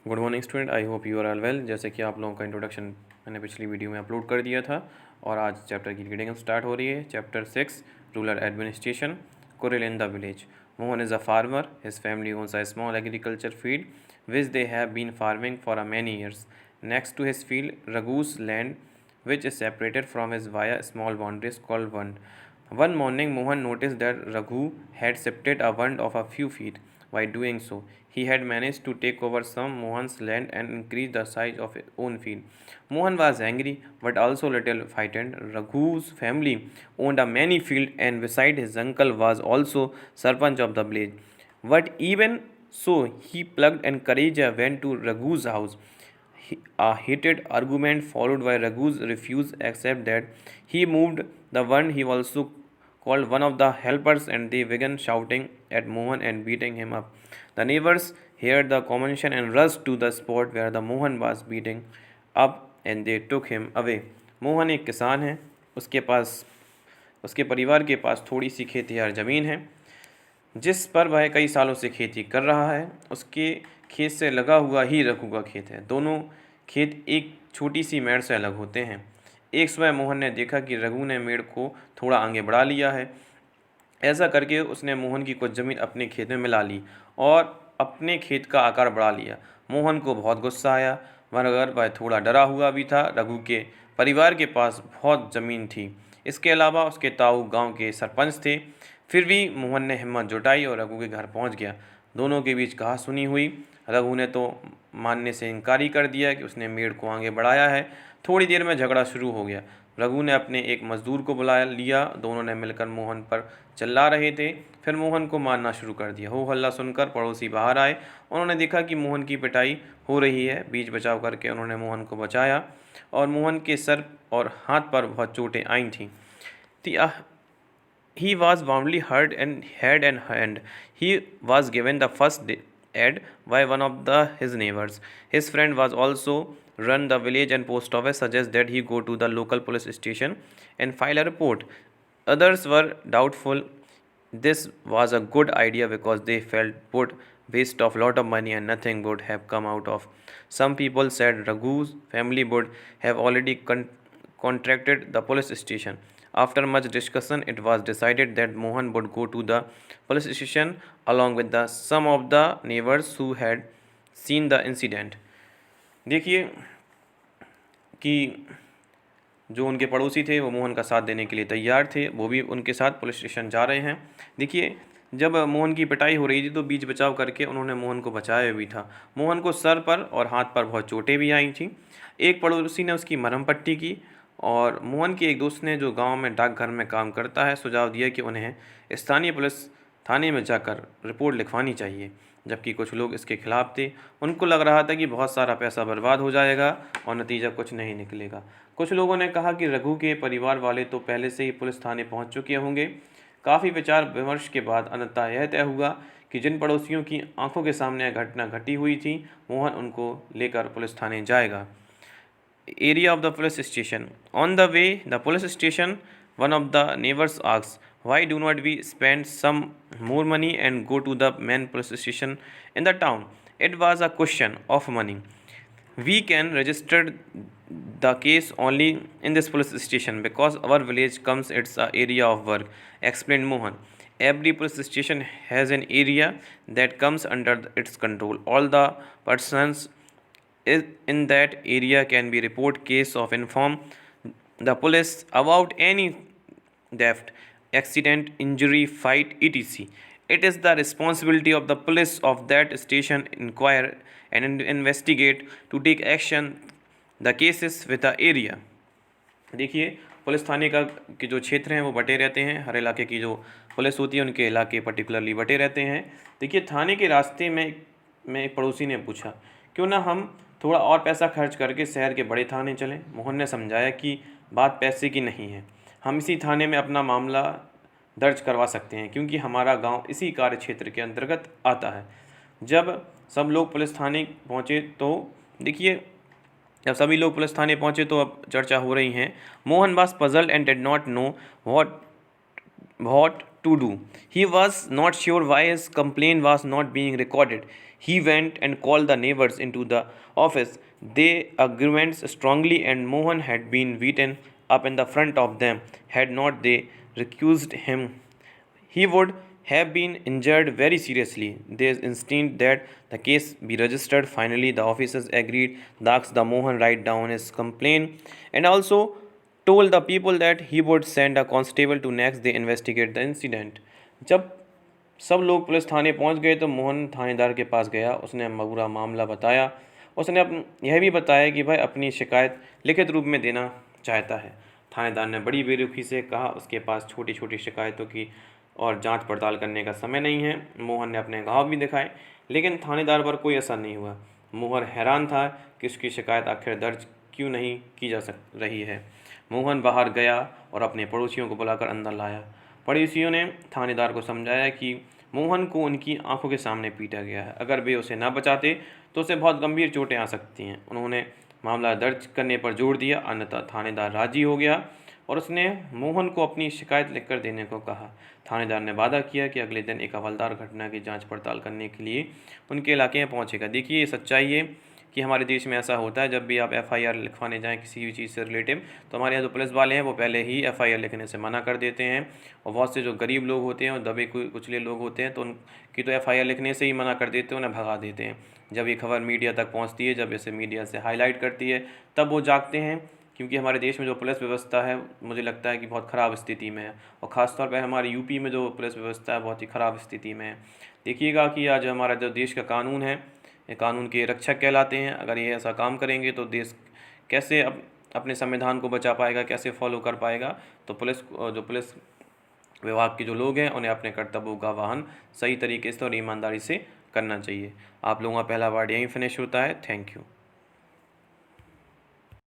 Good morning student, I hope you are all well. जैसे कि आप लोगों का इंट्रोडक्शन मैंने पिछली वीडियो में अपलोड कर दिया था और आज चैप्टर की रीडिंग स्टार्ट हो रही है। Chapter 6, rural administration, Kuril in the village. Mohan is a farmer, his family owns a small agriculture field which they have been farming for many years. Next to his field, Raghu's land, which is separated from his via small boundaries called Vand. One morning, Mohan noticed that Raghu had shifted a Vand of a few feet. By doing so, he had managed to take over some Mohan's land and increase the size of his own field. Mohan was angry but also little frightened. Raghu's family owned a many field and beside his uncle was also Sarpanch of the village. But even so, he plucked and courage went to Raghu's house. A heated argument followed by Raghu's refuse accept that he moved the one he also called one of the helpers and they began shouting at Mohan and beating him up. The neighbors heard the commotion and rushed to the spot where the Mohan was beating up and they took him away. Mohan एक किसान है, उसके परिवार के पास थोड़ी सी खेतियार ज़मीन है जिस पर वह कई सालों से खेती कर रहा है। उसके खेत से लगा हुआ ही रघु का खेत है। दोनों खेत एक छोटी सी मेड़ से अलग होते हैं। एक सुबह मोहन ने देखा कि रघु ने मेड़ को थोड़ा आगे बढ़ा लिया है। ऐसा करके उसने मोहन की कुछ ज़मीन अपने खेत में मिला ली और अपने खेत का आकार बढ़ा लिया। मोहन को बहुत गुस्सा आया, मगर वह थोड़ा डरा हुआ भी था। रघु के परिवार के पास बहुत ज़मीन थी। इसके अलावा उसके ताऊ गांव के सरपंच थे। फिर भी मोहन ने हिम्मत जुटाई और रघु के घर पहुंच गया। दोनों के बीच कहा सुनी हुई। रघु ने तो मानने से इनकार ही कर दिया कि उसने मेड़ को आगे बढ़ाया है। थोड़ी देर में झगड़ा शुरू हो गया। रघु ने अपने एक मजदूर को बुला लिया। दोनों ने मिलकर मोहन पर चिल्ला रहे थे। फिर मोहन को मारना शुरू कर दिया। हो हल्ला सुनकर पड़ोसी बाहर आए। उन्होंने देखा कि मोहन की पिटाई हो रही है। बीच बचाव करके उन्होंने मोहन को बचाया और मोहन के सर और हाथ पर बहुत चोटें आई थीं। He was badly hurt in head and hand. He was given the first aid by one of his neighbors. His friend was also run the village and post office suggests that he go to the local police station and file a report. Others were doubtful. This was a good idea because they felt would waste of lot of money and nothing would have come out of. Some people said Raghu's family would have already contracted the police station. After much discussion, it was decided that Mohan would go to the police station along with some of the neighbors who had seen the incident. देखिए कि जो उनके पड़ोसी थे वो मोहन का साथ देने के लिए तैयार थे। वो भी उनके साथ पुलिस स्टेशन जा रहे हैं। देखिए, जब मोहन की पिटाई हो रही थी तो बीच बचाव करके उन्होंने मोहन को बचाया भी था। मोहन को सर पर और हाथ पर बहुत चोटें भी आई थीं। एक पड़ोसी ने उसकी मरहम पट्टी की और मोहन के एक दोस्त ने, जो गांव में डाकघर में काम करता है, सुझाव दिया कि उन्हें स्थानीय पुलिस थाने में जाकर रिपोर्ट लिखवानी चाहिए। जबकि कुछ लोग इसके खिलाफ थे। उनको लग रहा था कि बहुत सारा पैसा बर्बाद हो जाएगा और नतीजा कुछ नहीं निकलेगा। कुछ लोगों ने कहा कि रघु के परिवार वाले तो पहले से ही पुलिस थाने पहुंच चुके होंगे। काफ़ी विचार विमर्श के बाद अंततः यह तय हुआ कि जिन पड़ोसियों की आंखों के सामने यह घटना घटी हुई थी, मोहन उनको लेकर पुलिस थाने जाएगा। Area of the police station. On the way, the police station, one of the neighbors asks, "Why do not we spend some more money and go to the main police station in the town?" It was a question of money. We can register the case only in this police station because our village comes its area of work, explained Mohan. Every police station has an area that comes under its control. All the persons in that area can be report case of inform the police about any theft, accident, injury, fight, etc. It is the responsibility of the police of that station inquire and investigate to take action the cases with the area. देखिए, police थाने का के जो क्षेत्र हैं वो बटे रहते हैं। हर इलाके की जो पुलिस होती है उनके इलाके पर्टिकुलरली बटे रहते हैं। देखिए, थाने के रास्ते में एक पड़ोसी ने पूछा, क्यों ना हम थोड़ा और पैसा खर्च करके शहर के बड़े थाने चलें। मोहन ने समझाया कि बात पैसे की नहीं है, हम इसी थाने में अपना मामला दर्ज करवा सकते हैं क्योंकि हमारा गांव इसी कार्य क्षेत्र के अंतर्गत आता है। जब सब लोग पुलिस थाने पहुंचे तो देखिए, जब सभी लोग पुलिस थाने पहुंचे तो अब चर्चा हो रही हैं। Mohan was puzzled and did not know what to do. He was not sure why his complaint was not being recorded. He went and called the neighbors into the office. They agreed strongly, and Mohan had been beaten up in the front of them. Had not they recused him, he would have been injured very seriously. They insisted that the case be registered. Finally, the officers agreed. They asked the Mohan write down his complaint and also told the people that he would send a constable to next day investigate the incident. जब सब लोग police थाने पहुंच गए तो मोहन थानेदार के पास गया। उसने पूरा मामला बताया। उसने यह भी बताया कि भाई अपनी शिकायत लिखित रूप में देना चाहता है। थानेदार ने बड़ी बेरुखी से कहा उसके पास छोटी छोटी शिकायतों की और जांच पड़ताल करने का समय नहीं है। मोहन ने अपने घाव भी दिखाए, लेकिन थानेदार पर कोई असर नहीं हुआ। मोहन हैरान था कि उसकी शिकायत आखिर दर्ज क्यों नहीं की जा रही है। मोहन बाहर गया और अपने पड़ोसियों को बुलाकर अंदर लाया। पड़ोसियों ने थानेदार को समझाया कि मोहन को उनकी आंखों के सामने पीटा गया है। अगर वे उसे न बचाते तो उसे बहुत गंभीर चोटें आ सकती हैं। उन्होंने मामला दर्ज करने पर जोर दिया, अन्यथा थानेदार राजी हो गया और उसने मोहन को अपनी शिकायत लिखकर देने को कहा। थानेदार ने वादा किया कि अगले दिन एक हवलदार घटना की जांच पड़ताल करने के लिए उनके इलाके में पहुंचेगा। देखिए, ये सच्चाई है कि हमारे देश में ऐसा होता है, जब भी आप एफआईआर लिखवाने जाएं किसी भी चीज़ से रिलेटिव, तो हमारे यहाँ जो पुलिस वाले हैं वो पहले ही एफआईआर लिखने से मना कर देते हैं। और बहुत से जो गरीब लोग होते हैं और दबे कुचले लोग होते हैं तो उनकी तो एफआईआर लिखने से ही मना कर देते हैं, उन्हें भगा देते हैं। जब ये खबर मीडिया तक पहुँचती है, जब इसे मीडिया से हाईलाइट करती है, तब वो जागते हैं। क्योंकि हमारे देश में जो पुलिस व्यवस्था है मुझे लगता है कि बहुत ख़राब स्थिति में है, और ख़ासतौर पर हमारे यूपी में जो पुलिस व्यवस्था है बहुत ही ख़राब स्थिति में है। देखिएगा कि आज हमारा जो देश का कानून है, ये कानून के रक्षक कहलाते हैं। अगर ये ऐसा काम करेंगे तो देश कैसे अपने संविधान को बचा पाएगा, कैसे फॉलो कर पाएगा। तो पुलिस विभाग के जो लोग हैं उन्हें अपने कर्तव्यों का वहन सही तरीके से और ईमानदारी से करना चाहिए। आप लोगों का पहला वर्ड यहीं फिनिश होता है। Thank you.